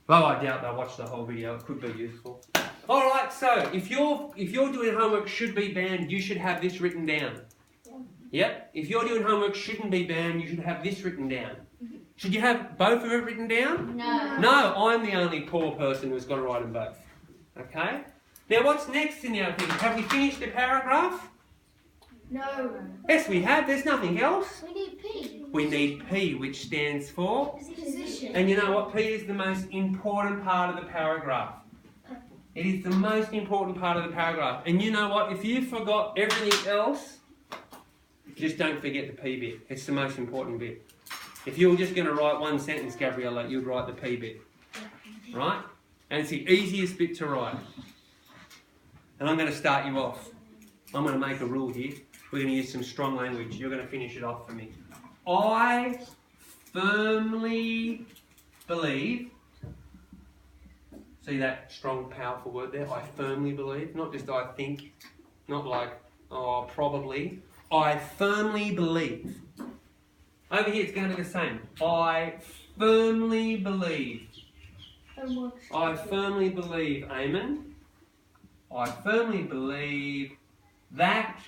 Well, I doubt they'll watch the whole video. It could be useful. All right, so if you're doing homework should be banned, you should have this written down. Yep. If you're doing homework shouldn't be banned, you should have this written down. Should you have both of them written down? No. No, I'm the only poor person who's got to write them both. Okay? Now what's next in our thing? Have we finished the paragraph? No. Yes, we have. There's nothing else. We need P. We need P, which stands for... Position. And you know what? P is the most important part of the paragraph. It is the most important part of the paragraph. And you know what? If you forgot everything else, just don't forget the P bit. It's the most important bit. If you were just going to write one sentence, Gabriella, you'd write the P bit. Right? And it's the easiest bit to write. And I'm going to start you off. I'm going to make a rule here. We're going to use some strong language. You're going to finish it off for me. I firmly believe... See that strong, powerful word there? I firmly believe. Not just I think. Not like, oh, probably. I firmly believe. Over here it's going to be the same. I firmly believe. I firmly believe, Eamon. I firmly believe that.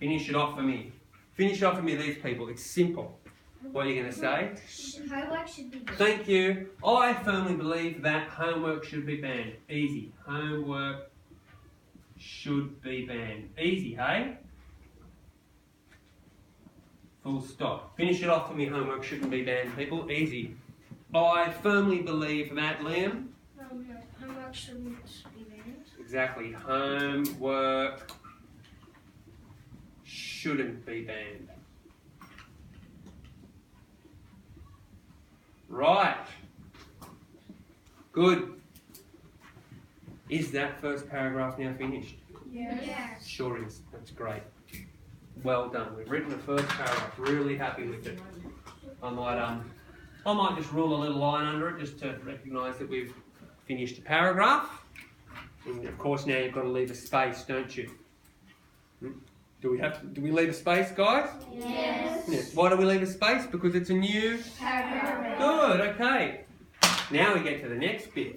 Finish it off for me. Finish it off for me, these people. It's simple. What are you going to say? Homework should be banned. Thank you. I firmly believe that homework should be banned. Easy. Homework should be banned. Easy, hey? Full stop. Finish it off for me. Homework shouldn't be banned, people. Easy. I firmly believe that, Liam. Homework shouldn't be banned. Exactly. Homework shouldn't be banned. Right. Good. Is that first paragraph now finished? Yes. Sure is. That's great. Well done. We've written the first paragraph. Really happy with it. I might just rule a little line under it just to recognise that we've finished a paragraph. And of course now you've got to leave a space, don't you? Do we leave a space, guys? Yes. Why do we leave a space? Because it's a new Paragraph. Good, okay. Now we get to the next bit.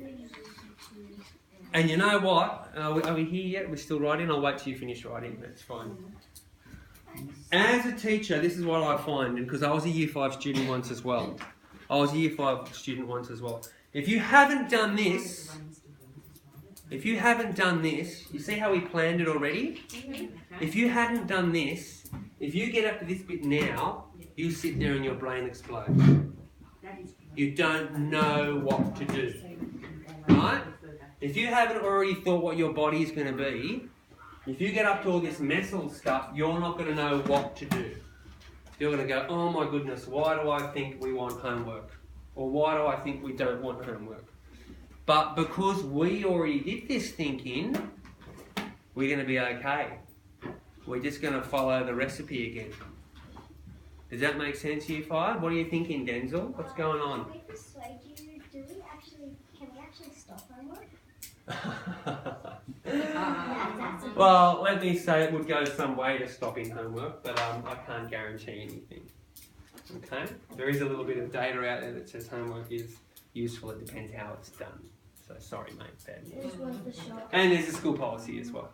And you know what? Are we here yet? We're still writing? I'll wait till you finish writing. That's fine. As a teacher, this is what I find, because I was a Year 5 student once as well. If you haven't done this, you see how we planned it already? If you hadn't done this, if you get up to this bit now, you sit there and your brain explodes. You don't know what to do. Right? If you haven't already thought what your body is going to be, if you get up to all this messel stuff, you're not going to know what to do. You're going to go, oh my goodness, why do I think we want homework? Or why do I think we don't want homework? But because we already did this thinking, we're going to be okay. We're just going to follow the recipe again. Does that make sense, Year 5? What are you thinking, Denzel? What's going on? Can we persuade you? Can we actually stop homework? Well, let me say it would go some way to stopping homework, but I can't guarantee anything. Okay? There is a little bit of data out there that says homework is useful. It depends how it's done. So sorry, mate. Bad news. And there's a school policy as well.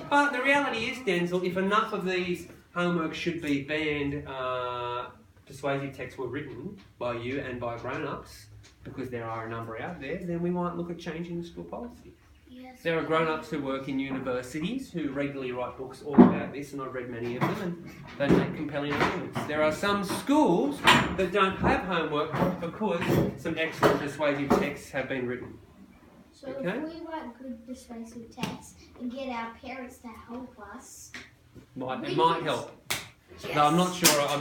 But the reality is, Denzel, if enough of these homework should be banned persuasive texts were written by you and by grown-ups, because there are a number out there, then we might look at changing the school policy. Yes. There are grown-ups who work in universities who regularly write books all about this, and I've read many of them, and they make compelling arguments. There are some schools that don't have homework because some excellent persuasive texts have been written. So Okay. if we write good persuasive texts and get our parents to help us, It might help. yes. No, I'm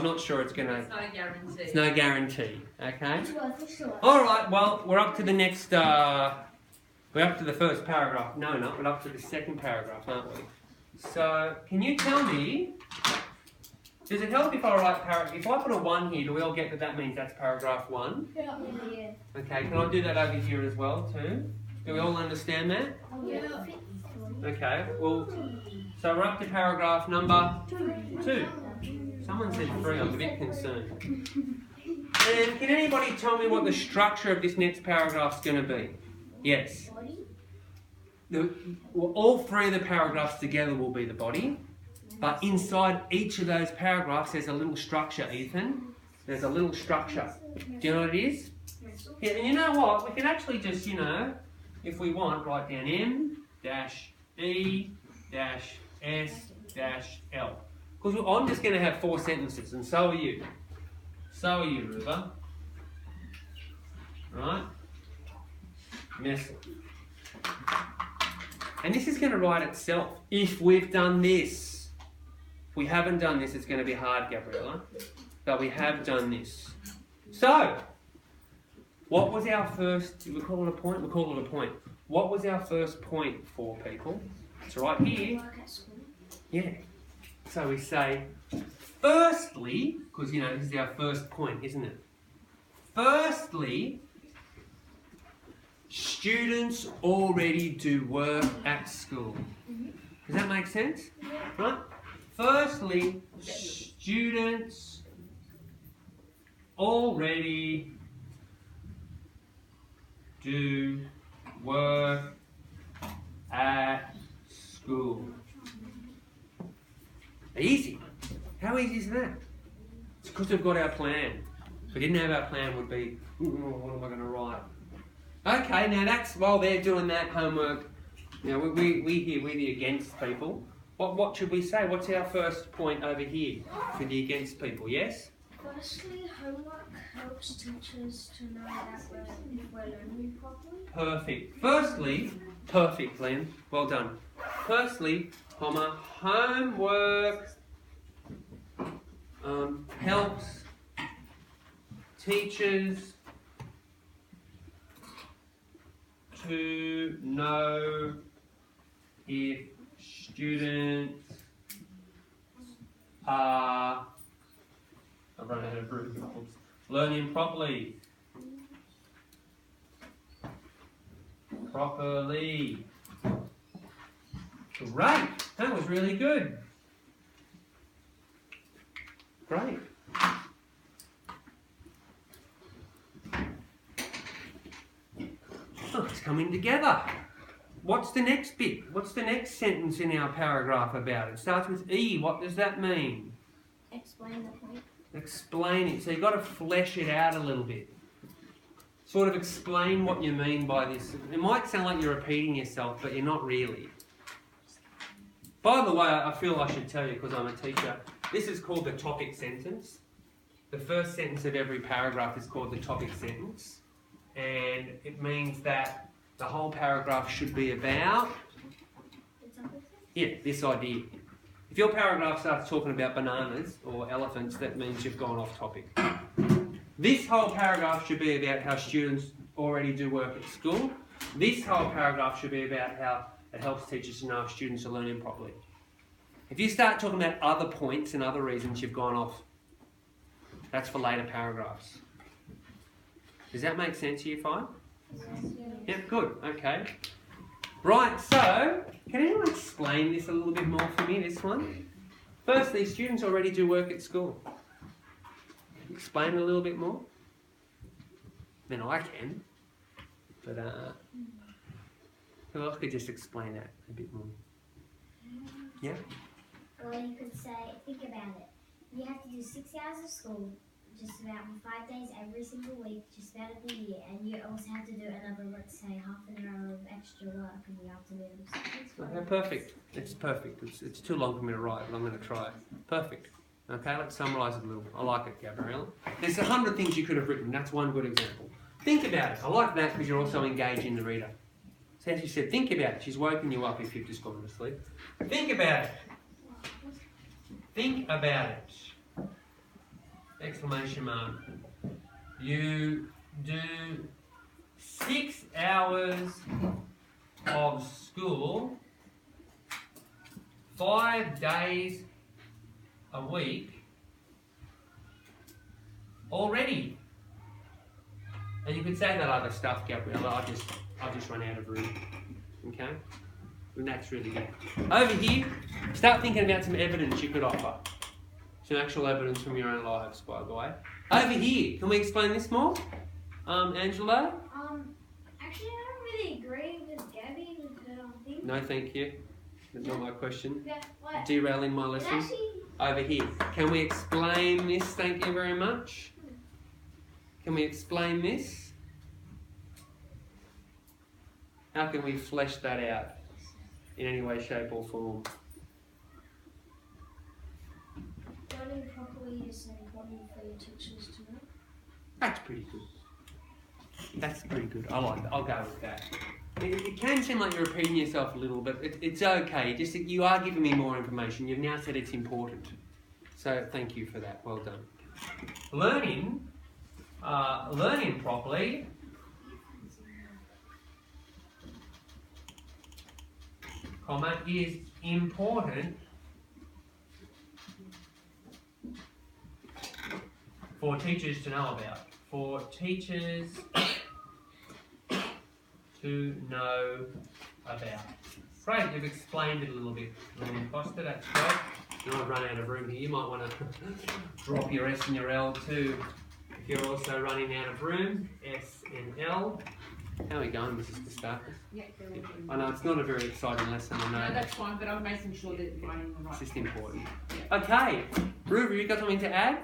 not sure it's gonna. It's not a guarantee. It's no guarantee. Okay. It's worth a shot. All right. Well, we're up to the next. We're up to the first paragraph. No, we're up to the second paragraph, aren't we? So, can you tell me? Does it help if I write paragraph? If I put a 1 here, do we all get that means that's paragraph 1? Yeah. Okay. Can I do that over here as well too? Do we all understand that? Yeah. Okay. Well, so we're up to paragraph number 2. Someone said 3. I'm a bit concerned. And can anybody tell me what the structure of this next paragraph is going to be? Yes. All three of the paragraphs together will be the body, but inside each of those paragraphs there's a little structure, Ethan. There's a little structure. Do you know what it is? Yeah, and you know what? We can actually just, if we want, write down M-E-S-L. Because I'm just going to have 4 sentences, and so are you. So are you, River. Right? Messel. And this is going to write itself if we've done this. If we haven't done this, it's going to be hard, Gabriella. But we have done this. So, what was our first, did we call it a point? We call it a point. What was our first point for people? It's right here. Yeah. So we say, firstly, because this is our first point, isn't it? Firstly, students already do work at school. Does that make sense? Right? Firstly, students already do work at school. Easy. How easy is that? It's because we've got our plan. If we didn't have our plan, would be, what am I going to write? Okay, now that's while they're doing that homework. We here, we're the against people. What should we say? What's our first point over here for the against people? Yes? Firstly, homework helps teachers to know that if we're learning properly. Perfect. Firstly, perfect, Glenn. Well done. Firstly, homework helps teachers to know if students are learning properly. Great. That was really good. Great. Oh, it's coming together. What's the next bit? What's the next sentence in our paragraph about? It starts with E. What does that mean? Explain the point. Explain it. So you've got to flesh it out a little bit. Sort of explain what you mean by this. It might sound like you're repeating yourself, but you're not really. By the way, I feel I should tell you, because I'm a teacher, this is called the topic sentence. The first sentence of every paragraph is called the topic sentence. And it means that the whole paragraph should be about, this idea. If your paragraph starts talking about bananas or elephants, that means you've gone off topic. This whole paragraph should be about how students already do work at school. This whole paragraph should be about how it helps teachers to know if students are learning properly. If you start talking about other points and other reasons, you've gone off. That's for later paragraphs. Does that make sense, Year 5? Yep, good. Okay. Right, so, can anyone explain this a little bit more for me, this one? Firstly, students already do work at school. Explain it a little bit more? Then I can. But, who else could just explain that a bit more? Yeah? Well, you could say, think about it. You have to do 6 hours of school, just about 5 days every single week, just about of the year, and you also have to do another, let's say, half an hour of extra work in the afternoon. Okay, perfect. It's perfect. It's too long for me to write, but I'm going to try it. Perfect. Okay, let's summarise it a little. I like it, Gabriella. There's 100 things you could have written. That's one good example. Think about it. I like that because you're also engaging the reader. So as she said, think about it. She's woken you up if you've just gone to sleep. Think about it. Think about it. Exclamation mark. You do 6 hours of school 5 days a week already. And you could say that other stuff, Gabriella. I've just run out of room. Okay? And that's really good. Over here, start thinking about some evidence you could offer. Some actual evidence from your own lives, by the way. Over here, can we explain this more? Angelo? Actually, I don't really agree with Gabby with her thing. No, thank you. That's not my question. Yeah, what? Derailing my It's lesson. actually, Over here. Can we explain this? Thank you very much. Can we explain this? How can we flesh that out in any way, shape or form? learning properly is important for your teachers to know. That's pretty good. That's pretty good. I like that. I'll go with that. It can seem like you're repeating yourself a little, but it's okay. Just that you are giving me more information. You've now said it's important. So thank you for that. Well done. Learning properly is important for teachers to know about. For teachers to know about. Great, you've explained it a little bit, Costa, that's great. You might run out of room here, you might want to drop your S and your L too. If you're also running out of room, S and L. How are we going, Mrs. Kostakis? Yeah, they're all good. I know it's not a very exciting lesson, I know. No, that's fine, but I'm making sure that you're running the right. It's just place. important. Yeah. Okay, Ruby, you got something to add?